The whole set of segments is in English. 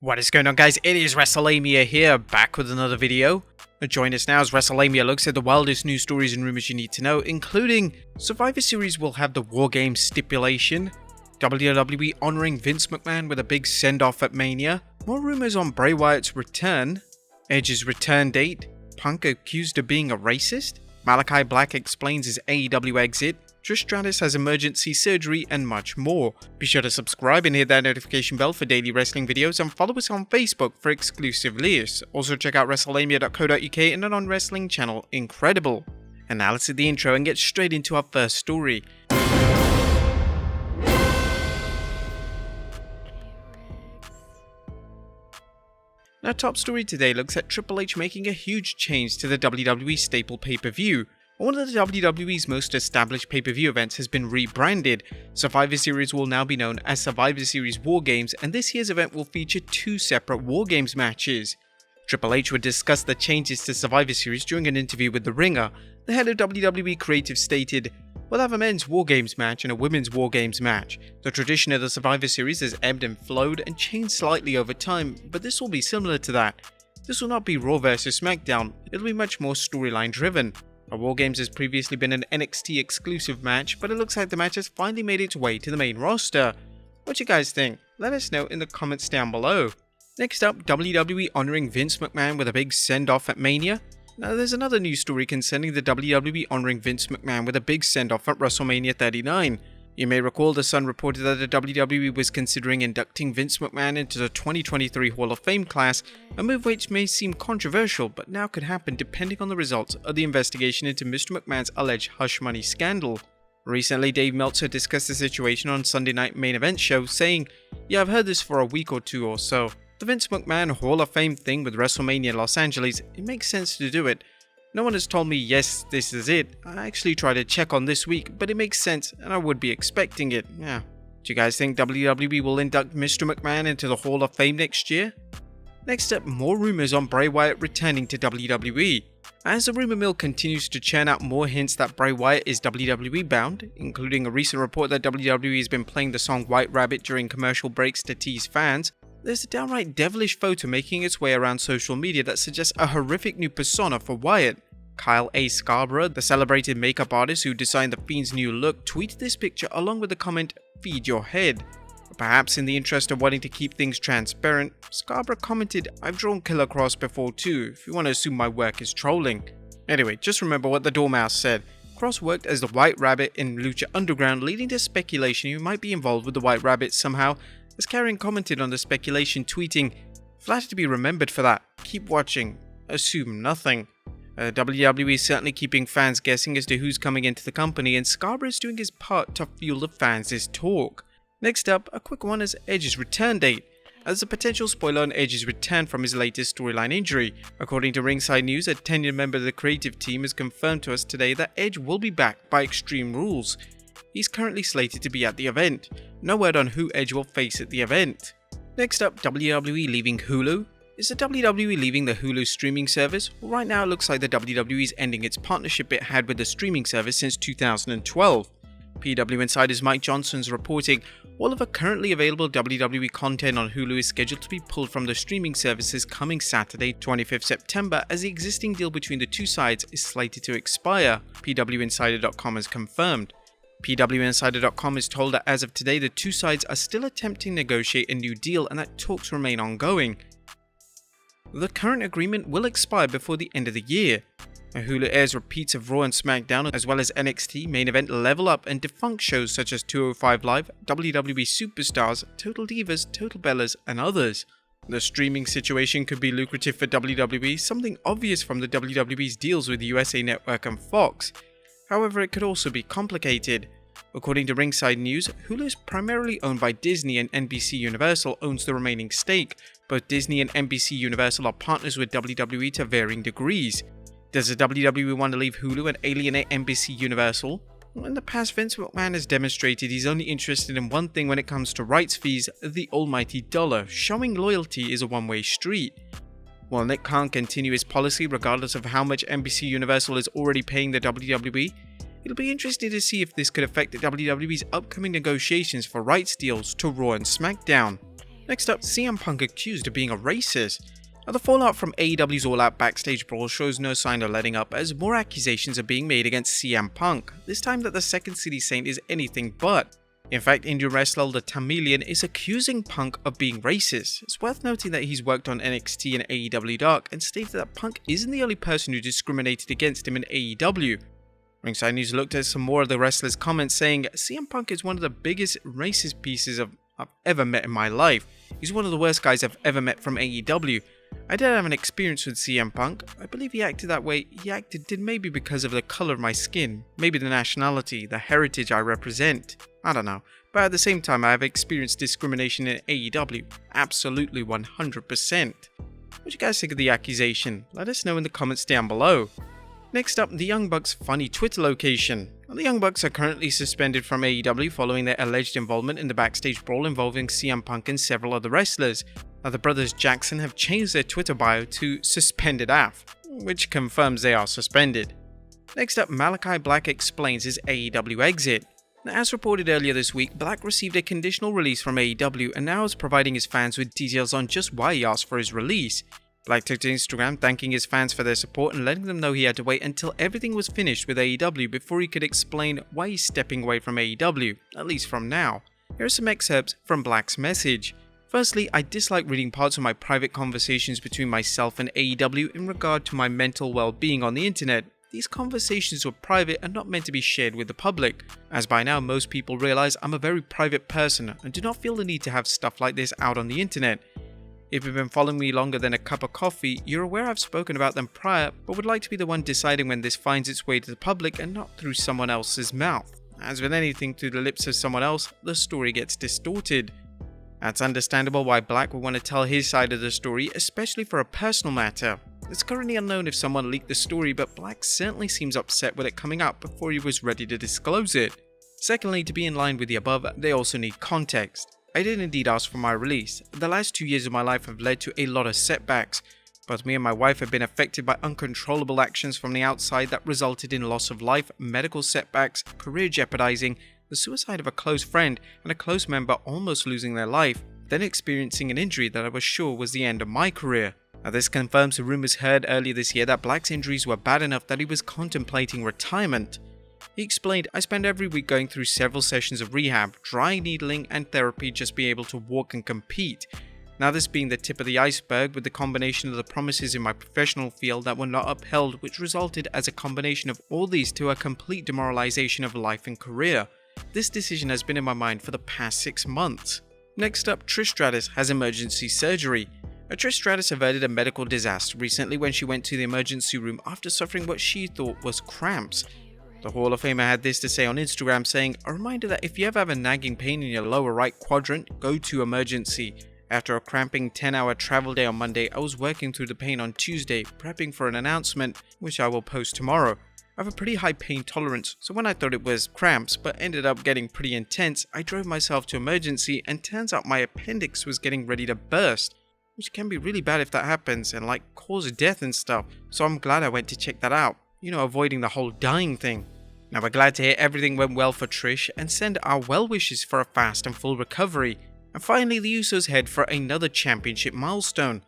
What is going on, guys? It is Wrestlelamia here, back with another video. Join us now as Wrestlelamia looks at the wildest news stories and rumors you need to know, including Survivor Series will have the Wargames stipulation, WWE honoring Vince McMahon with a big send-off at Mania, more rumors on Bray Wyatt's return, Edge's return date, Punk accused of being a racist, Malakai Black explains his AEW exit, Trish Stratus has emergency surgery, and much more. Be sure to subscribe and hit that notification bell for daily wrestling videos, and follow us on Facebook for exclusive lists. Also check out Wrestlelamia.co.uk and the non-wrestling channel Incredible. And now let's hit the intro and get straight into our first story. Our top story today looks at Triple H making a huge change to the WWE staple pay-per-view. One of the WWE's most established pay-per-view events has been rebranded. Survivor Series will now be known as Survivor Series Wargames, and this year's event will feature two separate Wargames matches. Triple H would discuss the changes to Survivor Series during an interview with The Ringer. The head of WWE Creative stated, "We'll have a men's Wargames match and a women's Wargames match. The tradition of the Survivor Series has ebbed and flowed and changed slightly over time, but this will be similar to that. This will not be Raw vs SmackDown, it'll be much more storyline driven. A Wargames has previously been an NXT exclusive match, but it looks like the match has finally made its way to the main roster. What you guys think? Let us know in the comments down below." Next up, WWE honoring Vince McMahon with a big send-off at Mania. Now there's another news story concerning the WWE honoring Vince McMahon with a big send-off at WrestleMania 39. You may recall the Sun reported that the WWE was considering inducting Vince McMahon into the 2023 Hall of Fame class, a move which may seem controversial but now could happen depending on the results of the investigation into Mr. McMahon's alleged hush money scandal. Recently, Dave Meltzer discussed the situation on Sunday Night Main Event show, saying, "Yeah, I've heard this for a week or two or so. The Vince McMahon Hall of Fame thing with WrestleMania Los Angeles, it makes sense to do it. No one has told me, yes, this is it. I actually tried to check on this week, but it makes sense and I would be expecting it. Yeah. Do you guys think WWE will induct Mr. McMahon into the Hall of Fame next year?" Next up, more rumors on Bray Wyatt returning to WWE. As the rumor mill continues to churn out more hints that Bray Wyatt is WWE bound, including a recent report that WWE has been playing the song White Rabbit during commercial breaks to tease fans, there's a downright devilish photo making its way around social media that suggests a horrific new persona for Wyatt. Kyle A. Scarborough, the celebrated makeup artist who designed the Fiend's new look, tweeted this picture along with the comment, "Feed your head." Perhaps in the interest of wanting to keep things transparent, Scarborough commented, "I've drawn Killer Cross before too, if you want to assume my work is trolling." Anyway, just remember what the Dormouse said. Cross worked as the White Rabbit in Lucha Underground, leading to speculation he might be involved with the White Rabbit somehow, as Karen commented on the speculation, tweeting, "Flattered to be remembered for that. Keep watching. Assume nothing." WWE is certainly keeping fans guessing as to who's coming into the company, and Scarborough is doing his part to fuel the fans' talk. Next up, a quick one is Edge's return date. As a potential spoiler on Edge's return from his latest storyline injury, according to Ringside News, a tenured member of the creative team has confirmed to us today that Edge will be back by Extreme Rules. He's currently slated to be at the event. No word on who Edge will face at the event. Next up, WWE Leaving Hulu. Is the WWE leaving the Hulu streaming service? Well, right now it looks like the WWE is ending its partnership it had with the streaming service since 2012. PW Insider's Mike Johnson's reporting, all of the currently available WWE content on Hulu is scheduled to be pulled from the streaming services coming Saturday, 25th September, as the existing deal between the two sides is slated to expire, PWInsider.com has confirmed. PWInsider.com is told that as of today, the two sides are still attempting to negotiate a new deal and that talks remain ongoing. The current agreement will expire before the end of the year. Hulu airs repeats of Raw and SmackDown, as well as NXT, Main Event, Level Up, and defunct shows such as 205 Live, WWE Superstars, Total Divas, Total Bellas, and others. The streaming situation could be lucrative for WWE, something obvious from the WWE's deals with USA Network and Fox. However, it could also be complicated. According to Ringside News, Hulu is primarily owned by Disney and NBC Universal owns the remaining stake. Both Disney and NBC Universal are partners with WWE to varying degrees. Does the WWE want to leave Hulu and alienate NBC Universal? In the past, Vince McMahon has demonstrated he's only interested in one thing when it comes to rights fees, the almighty dollar. Showing loyalty is a one-way street. While Nick can't continue his policy regardless of how much NBC Universal is already paying the WWE, it'll be interesting to see if this could affect the WWE's upcoming negotiations for rights deals to Raw and SmackDown. Next up, CM Punk accused of being a racist. Now, the fallout from AEW's all-out backstage brawl shows no sign of letting up as more accusations are being made against CM Punk, this time that the Second City Saint is anything but. In fact, Indian wrestler The Tamilian is accusing Punk of being racist. It's worth noting that he's worked on NXT and AEW Dark and stated that Punk isn't the only person who discriminated against him in AEW. Ringside News looked at some more of the wrestler's comments saying, CM Punk is one of the biggest racist pieces I've ever met in my life. He's one of the worst guys I've ever met from AEW. I did have an experience with CM Punk. I believe he acted that way. He did maybe because of the color of my skin, maybe the nationality, the heritage I represent. I don't know. But at the same time, I have experienced discrimination in AEW. Absolutely 100%. What do you guys think of the accusation? Let us know in the comments down below. Next up, the Young Bucks' funny Twitter location. The Young Bucks are currently suspended from AEW following their alleged involvement in the backstage brawl involving CM Punk and several other wrestlers. Now, the brothers Jackson have changed their Twitter bio to suspended AF, which confirms they are suspended. Next up, Malakai Black explains his AEW exit. Now, as reported earlier this week, Black received a conditional release from AEW and now is providing his fans with details on just why he asked for his release. Black took to Instagram thanking his fans for their support and letting them know he had to wait until everything was finished with AEW before he could explain why he's stepping away from AEW, at least from now. Here are some excerpts from Black's message. Firstly, I dislike reading parts of my private conversations between myself and AEW in regard to my mental well-being on the internet. These conversations were private and not meant to be shared with the public, as by now most people realize I'm a very private person and do not feel the need to have stuff like this out on the internet. If you've been following me longer than a cup of coffee, you're aware I've spoken about them prior, but would like to be the one deciding when this finds its way to the public and not through someone else's mouth. As with anything through the lips of someone else, the story gets distorted. That's understandable why Black would want to tell his side of the story, especially for a personal matter. It's currently unknown if someone leaked the story, but Black certainly seems upset with it coming out before he was ready to disclose it. Secondly, to be in line with the above, they also need context. I did indeed ask for my release. The last 2 years of my life have led to a lot of setbacks. Both me and my wife have been affected by uncontrollable actions from the outside that resulted in loss of life, medical setbacks, career jeopardizing, the suicide of a close friend, and a close member almost losing their life, then experiencing an injury that I was sure was the end of my career. Now, this confirms the rumors heard earlier this year that Black's injuries were bad enough that he was contemplating retirement. He explained, I spend every week going through several sessions of rehab, dry needling and therapy just to be able to walk and compete. Now, this being the tip of the iceberg with the combination of the promises in my professional field that were not upheld, which resulted as a combination of all these to a complete demoralization of life and career. This decision has been in my mind for the past 6 months. Next up, Trish Stratus has emergency surgery. Trish Stratus averted a medical disaster recently when she went to the emergency room after suffering what she thought was cramps. The Hall of Famer had this to say on Instagram, saying, a reminder that if you ever have a nagging pain in your lower right quadrant, go to emergency. After a cramping 10-hour travel day on Monday, I was working through the pain on Tuesday, prepping for an announcement, which I will post tomorrow. I have a pretty high pain tolerance, so when I thought it was cramps but ended up getting pretty intense, I drove myself to emergency and turns out my appendix was getting ready to burst, which can be really bad if that happens and like cause death and stuff, so I'm glad I went to check that out. You know, avoiding the whole dying thing. Now, we're glad to hear everything went well for Trish and send our well wishes for a fast and full recovery. And finally, the Usos head for another championship milestone.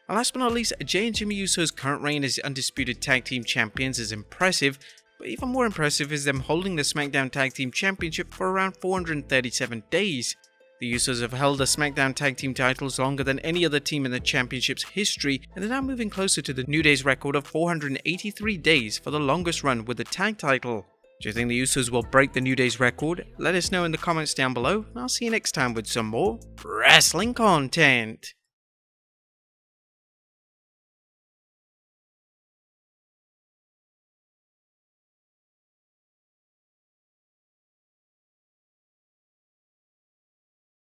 And last but not least, Jay and Jimmy Uso's current reign as undisputed tag team champions is impressive, but even more impressive is them holding the SmackDown Tag Team Championship for around 437 days. The Usos have held the SmackDown Tag Team titles longer than any other team in the championship's history, and are now moving closer to the New Day's record of 483 days for the longest run with the tag title. Do you think the Usos will break the New Day's record? Let us know in the comments down below, and I'll see you next time with some more wrestling content.